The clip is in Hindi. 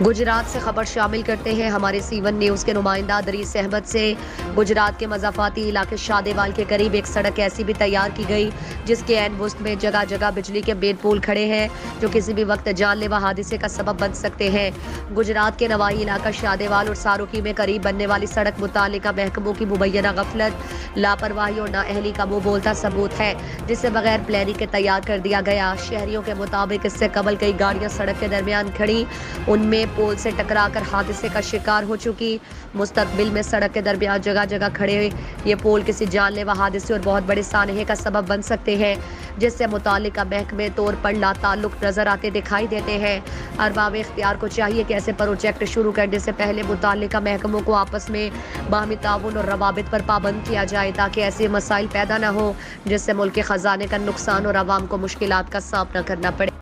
गुजरात से खबर शामिल करते हैं हमारे सीवन न्यूज़ के नुमाइंदा दरीस अहमद से। गुजरात के मज़ाफ़ाती इलाके शादेवाल के करीब एक सड़क ऐसी भी तैयार की गई जिसके एन वुस्त में जगह जगह बिजली के मेन पोल खड़े हैं जो किसी भी वक्त जानलेवा हादसे का सबब बन सकते हैं। गुजरात के नवाई इलाका शादेवाल और सारुकी में करीब बनने वाली सड़क मुतालिका महकमों की मुबैना गफलत, लापरवाही और नाअहली का मुंह बोलता सबूत है जिसे बगैर प्लानिंग के तैयार कर दिया गया। शहरियों के मुताबिक इससे कबल कई गाड़ियां सड़क के दरमियान खड़ी, उनमें पोल से टकराकर हादसे का शिकार हो चुकी। मुस्तकबिल में सड़क के दरमियान जगह जगह खड़े ये पोल किसी जानलेवा हादसे और बहुत बड़े सानहे का सबब बन सकते हैं जिससे मुतालिका महकमे तौर पर लाताल्लुक नजर आते दिखाई देते हैं। अरबाब इख्तियार को चाहिए कि ऐसे प्रोजेक्ट शुरू करने से पहले मुतालिका महकमों को आपस में बाहमी ताउन और रवाबित पर पाबंद किया जाए ताकि ऐसे मसाइल पैदा न हो जिससे मुल्क के खजाने का नुकसान और आवाम को मुश्किलात का सामना करना पड़े।